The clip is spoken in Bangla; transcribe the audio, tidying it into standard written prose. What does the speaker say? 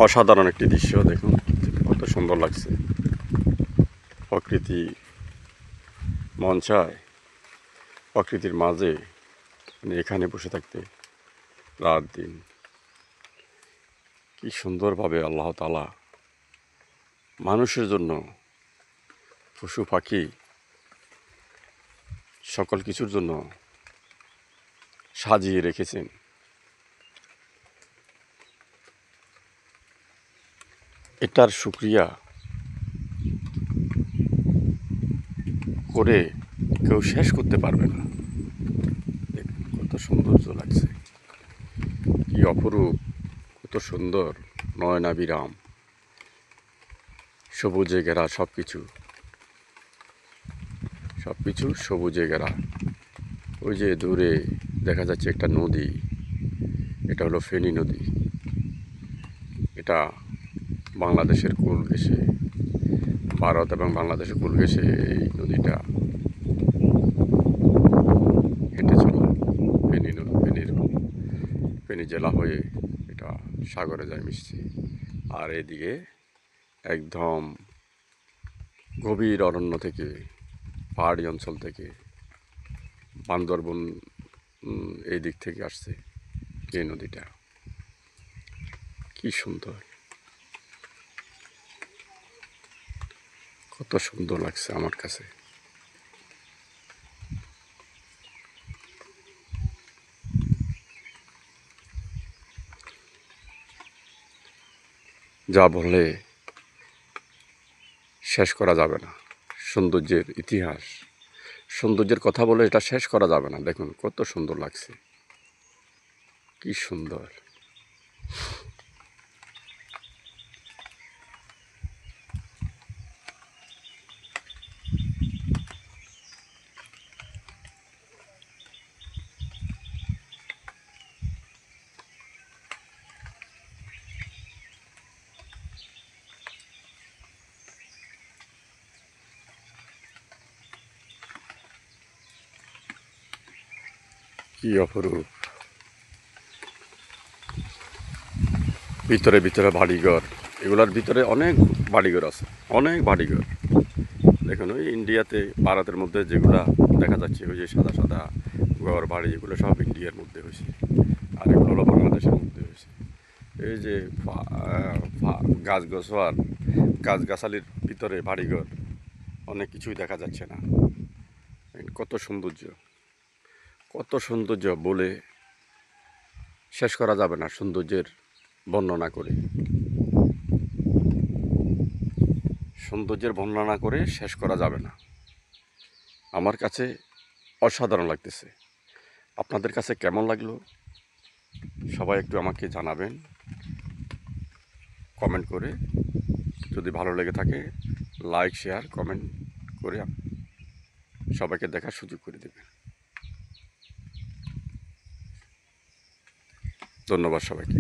অসাধারণ একটি দৃশ্য দেখুন, কত সুন্দর লাগছে। প্রকৃতি মন চায় প্রকৃতির মাঝে এখানে বসে থাকতে রাত দিন। কি সুন্দরভাবে আল্লাহ তাআলা মানুষের জন্য, পশু পাখি সকল কিছুর জন্য সাজিয়ে রেখেছেন। এটার শুকরিয়া করে কেউ শেষ করতে পারবে না। দেখুন কত সৌন্দর্য লাগছে, কি অপরূপ, কত সুন্দর, নয়নাভিরাম, সবুজে ঘেরা সবকিছু সবুজে ঘেরা। ওই যে দূরে দেখা যাচ্ছে একটা নদী, এটা হলো ফেনী নদী। এটা বাংলাদেশের কুল ঘেঁষে, ভারত এবং বাংলাদেশের কুল ঘেঁষে এই নদীটা হেঁটে চলে ফেনী জেলা হয়ে এটা সাগরে যায় মিশছে। আর এদিকে একদম গভীর অরণ্য থেকে, পাহাড়ি অঞ্চল থেকে, বান্দরবন এই দিক থেকে আসছে এই নদীটা। কি সুন্দর, কত সুন্দর লাগছে আমার কাছে। যা বললে শেষ করা যাবে না। সৌন্দর্যের ইতিহাস, সৌন্দর্যের কথা বলে এটা শেষ করা যাবে না। দেখুন কত সুন্দর লাগছে, কি সুন্দর। কি অপরূপ। ভিতরে ভিতরে বাড়িঘর, এগুলার ভিতরে অনেক বাড়িঘর আছে, অনেক বাড়িঘর। দেখুন ওই ইন্ডিয়াতে, ভারতের মধ্যে যেগুলা দেখা যাচ্ছে, ওই যে সাদা সাদা ঘর বাড়ি, এগুলো সব ইন্ডিয়ার মধ্যে হয়েছে, আর এগুলো হলো বাংলাদেশের মধ্যে হয়েছে। এই যে গাছগাছালির ভিতরে বাড়িঘর, অনেক কিছুই দেখা যাচ্ছে না। কত সৌন্দর্য, কত সৌন্দর্য বলে শেষ করা যাবে না। সৌন্দর্যের বর্ণনা করে শেষ করা যাবে না। আমার কাছে অসাধারণ লাগতেছে। আপনাদের কাছে কেমন লাগলো সবাই একটু আমাকে জানাবেন কমেন্ট করে। যদি ভালো লেগে থাকে লাইক, শেয়ার, কমেন্ট করে সবাইকে দেখার সুযোগ করে দেবেন। ধন্যবাদ সবাইকে।